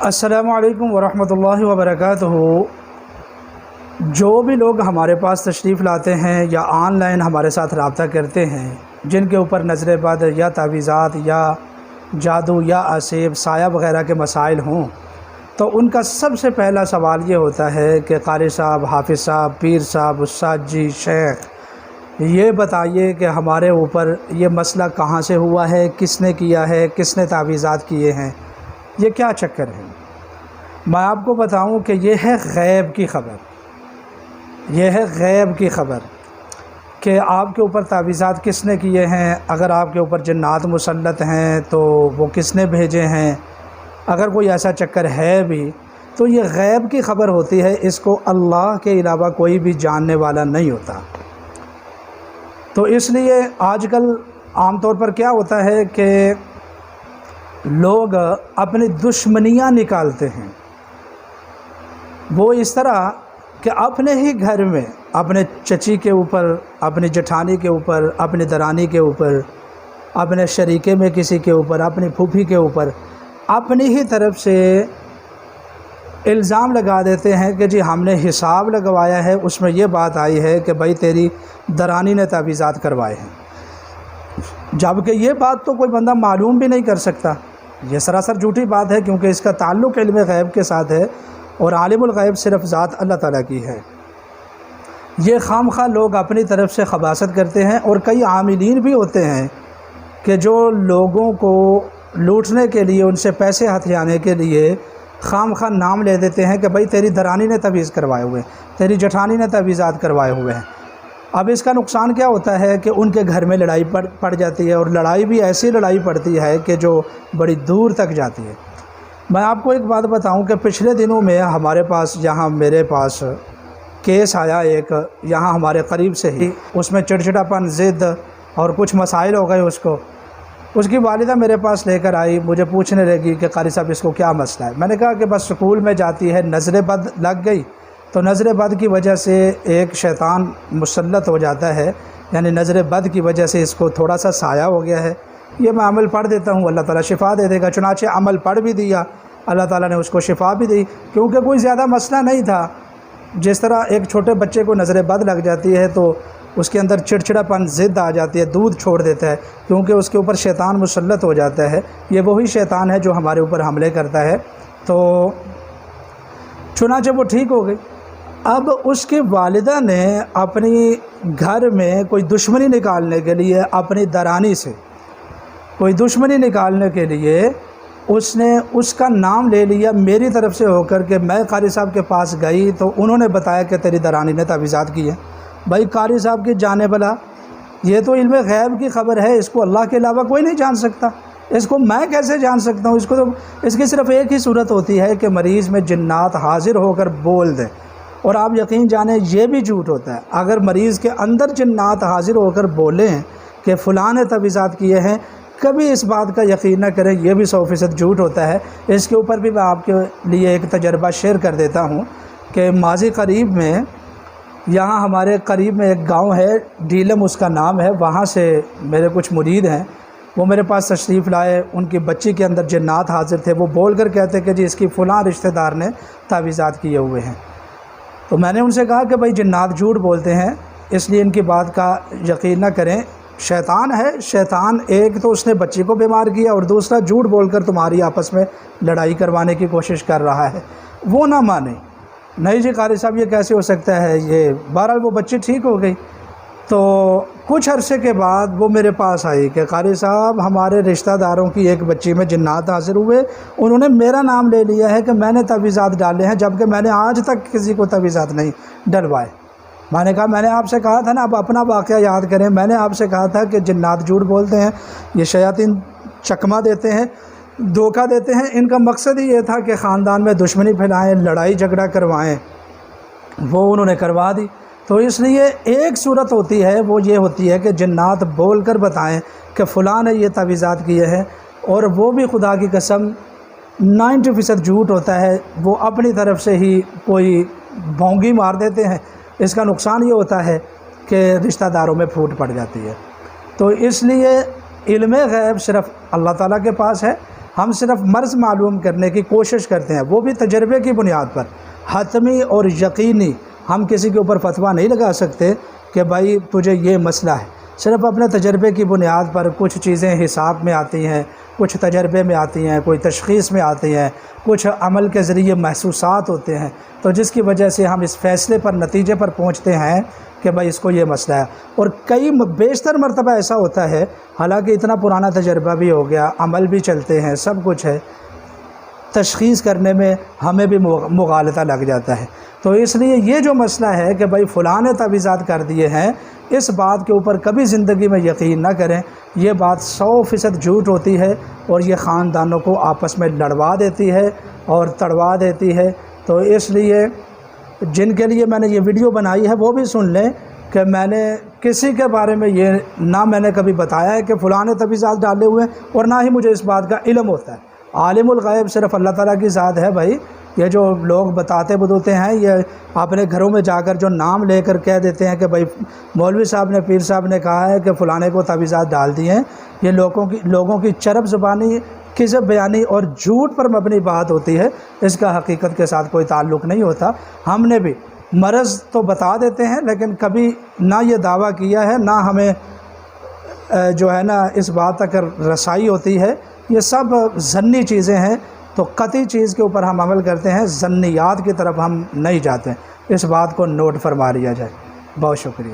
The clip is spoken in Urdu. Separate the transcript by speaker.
Speaker 1: السلام علیکم ورحمۃ اللہ وبرکاتہ۔ جو بھی لوگ ہمارے پاس تشریف لاتے ہیں یا آن لائن ہمارے ساتھ رابطہ کرتے ہیں، جن کے اوپر نظر بد یا تعویذات یا جادو یا اسیب سایہ وغیرہ کے مسائل ہوں، تو ان کا سب سے پہلا سوال یہ ہوتا ہے کہ قاری صاحب، حافظ صاحب، پیر صاحب، استاد جی، شیخ، یہ بتائیے کہ ہمارے اوپر یہ مسئلہ کہاں سے ہوا ہے، کس نے کیا ہے، کس نے تعویذات کیے ہیں، یہ کیا چکر ہے؟ میں آپ کو بتاؤں کہ یہ ہے غیب کی خبر، یہ ہے غیب کی خبر کہ آپ کے اوپر تعویذات کس نے کیے ہیں۔ اگر آپ کے اوپر جنات مسلط ہیں تو وہ کس نے بھیجے ہیں، اگر کوئی ایسا چکر ہے بھی تو یہ غیب کی خبر ہوتی ہے، اس کو اللہ کے علاوہ کوئی بھی جاننے والا نہیں ہوتا۔ تو اس لیے آج کل عام طور پر کیا ہوتا ہے کہ لوگ اپنی دشمنیاں نکالتے ہیں، وہ اس طرح کہ اپنے ہی گھر میں اپنے چچی کے اوپر، اپنی جٹھانی کے اوپر، اپنی درانی کے اوپر، اپنے شریکے میں کسی کے اوپر، اپنی پھوپھی کے اوپر اپنی ہی طرف سے الزام لگا دیتے ہیں کہ جی ہم نے حساب لگوایا ہے، اس میں یہ بات آئی ہے کہ بھائی تیری درانی نے تعویذات کروائے ہیں، جبکہ یہ بات تو کوئی بندہ معلوم بھی نہیں کر سکتا۔ یہ سراسر جھوٹی بات ہے، کیونکہ اس کا تعلق علم غیب کے ساتھ ہے اور عالم الغیب صرف ذات اللہ تعالیٰ کی ہے۔ یہ خام خواہ لوگ اپنی طرف سے خباثت کرتے ہیں، اور کئی عاملین بھی ہوتے ہیں کہ جو لوگوں کو لوٹنے کے لیے، ان سے پیسے ہتھیانے کے لیے خام خواہ نام لے دیتے ہیں کہ بھائی تیری درانی نے تعویذ کروائے ہوئے ہیں، تیری جٹھانی نے تعویذات کروائے ہوئے ہیں۔ اب اس کا نقصان کیا ہوتا ہے کہ ان کے گھر میں لڑائی پڑ جاتی ہے، اور لڑائی بھی ایسی لڑائی پڑتی ہے کہ جو بڑی دور تک جاتی ہے۔ میں آپ کو ایک بات بتاؤں کہ پچھلے دنوں میں ہمارے پاس، یہاں میرے پاس کیس آیا ایک، یہاں ہمارے قریب سے ہی، اس میں چڑچڑاپن، ضد اور کچھ مسائل ہو گئے اس کی والدہ میرے پاس لے کر آئی، مجھے پوچھنے لگی کہ قاری صاحب اس کو کیا مسئلہ ہے۔ میں نے کہا کہ بس سکول میں جاتی ہے، نظر بد لگ گئی، تو نظر بد کی وجہ سے ایک شیطان مسلط ہو جاتا ہے، یعنی نظر بد کی وجہ سے اس کو تھوڑا سا سایہ ہو گیا ہے۔ یہ میں عمل پڑھ دیتا ہوں، اللہ تعالیٰ شفا دے دے گا۔ چنانچہ عمل پڑھ بھی دیا، اللہ تعالیٰ نے اس کو شفا بھی دی، کیونکہ کوئی زیادہ مسئلہ نہیں تھا۔ جس طرح ایک چھوٹے بچے کو نظر بد لگ جاتی ہے تو اس کے اندر چڑچڑاپن، ضد آ جاتی ہے، دودھ چھوڑ دیتا ہے، کیونکہ اس کے اوپر شیطان مسلط ہو جاتا ہے۔ یہ وہی شیطان ہے جو ہمارے اوپر حملے کرتا ہے۔ تو چنانچہ وہ ٹھیک ہو گئی۔ اب اس کی والدہ نے اپنی گھر میں کوئی دشمنی نکالنے کے لیے، اپنی درانی سے کوئی دشمنی نکالنے کے لیے اس نے اس کا نام لے لیا میری طرف سے ہو کر، کہ میں قاری صاحب کے پاس گئی تو انہوں نے بتایا کہ تیری درانی نے تعویذات کی ہے۔ بھائی قاری صاحب کی جانے بلا، یہ تو علم غیب کی خبر ہے، اس کو اللہ کے علاوہ کوئی نہیں جان سکتا، اس کو میں کیسے جان سکتا ہوں؟ اس کی صرف ایک ہی صورت ہوتی ہے کہ مریض میں جنات حاضر ہو کر بول دیں، اور آپ یقین جانیں یہ بھی جھوٹ ہوتا ہے۔ اگر مریض کے اندر جنات حاضر ہو کر بولیں کہ فلاں نے تعویذات کیے ہیں، کبھی اس بات کا یقین نہ کریں، یہ بھی 100% جھوٹ ہوتا ہے۔ اس کے اوپر بھی میں آپ کے لیے ایک تجربہ شیئر کر دیتا ہوں کہ ماضی قریب میں یہاں ہمارے قریب میں ایک گاؤں ہے، ڈیلم اس کا نام ہے، وہاں سے میرے کچھ مرید ہیں، وہ میرے پاس تشریف لائے، ان کی بچی کے اندر جنات حاضر تھے، وہ بول کر کہتے کہ جی اس کی فلاں رشتہ دار نے تعویذات کیے ہوئے ہیں۔ تو میں نے ان سے کہا کہ بھائی جنات جھوٹ بولتے ہیں، اس لیے ان کی بات کا یقین نہ کریں، شیطان ہے، شیطان ایک تو اس نے بچی کو بیمار کیا، اور دوسرا جھوٹ بول کر تمہاری آپس میں لڑائی کروانے کی کوشش کر رہا ہے۔ وہ نہ مانے، نہیں جی قاری صاحب یہ کیسے ہو سکتا ہے، یہ بہرحال وہ بچی ٹھیک ہو گئی۔ تو کچھ عرصے کے بعد وہ میرے پاس آئی کہ قاری صاحب ہمارے رشتہ داروں کی ایک بچی میں جنات حاضر ہوئے، انہوں نے میرا نام لے لیا ہے کہ میں نے تعویذات ڈالے ہیں، جبکہ میں نے آج تک کسی کو تعویذات نہیں ڈلوائے۔ میں نے کہا میں نے آپ سے کہا تھا نا، اب اپنا واقعہ یاد کریں، میں نے آپ سے کہا تھا کہ جنات جھوٹ بولتے ہیں، یہ شیاطین چکمہ دیتے ہیں، دھوکہ دیتے ہیں، ان کا مقصد ہی یہ تھا کہ خاندان میں دشمنی پھیلائیں، لڑائی جھگڑا کروائیں، وہ انہوں نے کروا دی۔ تو اس لیے ایک صورت ہوتی ہے، وہ یہ ہوتی ہے کہ جنات بول کر بتائیں کہ فلاں نے یہ تعویذات کیے ہیں، اور وہ بھی خدا کی قسم 90% جھوٹ ہوتا ہے، وہ اپنی طرف سے ہی کوئی بھونگی مار دیتے ہیں۔ اس کا نقصان یہ ہوتا ہے کہ رشتہ داروں میں پھوٹ پڑ جاتی ہے۔ تو اس لیے علم غیب صرف اللہ تعالیٰ کے پاس ہے، ہم صرف مرض معلوم کرنے کی کوشش کرتے ہیں، وہ بھی تجربے کی بنیاد پر، حتمی اور یقینی۔ ہم کسی کے اوپر فتویٰ نہیں لگا سکتے کہ بھائی تجھے یہ مسئلہ ہے، صرف اپنے تجربے کی بنیاد پر کچھ چیزیں حساب میں آتی ہیں، کچھ تجربے میں آتی ہیں، کوئی تشخیص میں آتی ہیں، کچھ عمل کے ذریعے محسوسات ہوتے ہیں، تو جس کی وجہ سے ہم اس فیصلے پر، نتیجے پر پہنچتے ہیں کہ بھائی اس کو یہ مسئلہ ہے۔ اور بیشتر مرتبہ ایسا ہوتا ہے، حالانکہ اتنا پرانا تجربہ بھی ہو گیا، عمل بھی چلتے ہیں، سب کچھ ہے، تشخیص کرنے میں ہمیں بھی مغالطہ لگ جاتا ہے۔ تو اس لیے یہ جو مسئلہ ہے کہ بھائی فلاں نے تعویذات کر دیے ہیں، اس بات کے اوپر کبھی زندگی میں یقین نہ کریں۔ یہ بات 100% جھوٹ ہوتی ہے، اور یہ خاندانوں کو آپس میں لڑوا دیتی ہے اور تڑوا دیتی ہے۔ تو اس لیے جن کے لیے میں نے یہ ویڈیو بنائی ہے وہ بھی سن لیں کہ میں نے کسی کے بارے میں یہ نہ میں نے کبھی بتایا ہے کہ فلاں نے تعویذات ڈالے ہوئے ہیں، اور نہ ہی مجھے اس بات کا علم ہوتا ہے۔ عالم الغیب صرف اللہ تعالیٰ کی ذات ہے بھائی۔ یہ جو لوگ بتاتے بدوتے ہیں، یہ اپنے گھروں میں جا کر جو نام لے کر کہہ دیتے ہیں کہ بھائی مولوی صاحب نے، پیر صاحب نے کہا ہے کہ فلانے کو تعویذات ڈال دی ہیں، یہ لوگوں کی چرب زبانی، کذب بیانی اور جھوٹ پر مبنی بات ہوتی ہے۔ اس کا حقیقت کے ساتھ کوئی تعلق نہیں ہوتا۔ ہم نے بھی مرض تو بتا دیتے ہیں، لیکن کبھی نہ یہ دعویٰ کیا ہے، نہ ہمیں جو ہے نا اس بات تک رسائی ہوتی ہے۔ یہ سب ظنی چیزیں ہیں، تو قطعی چیز کے اوپر ہم عمل کرتے ہیں، ظنیات کی طرف ہم نہیں جاتے۔ اس بات کو نوٹ فرما لیا جائے۔ بہت شکریہ۔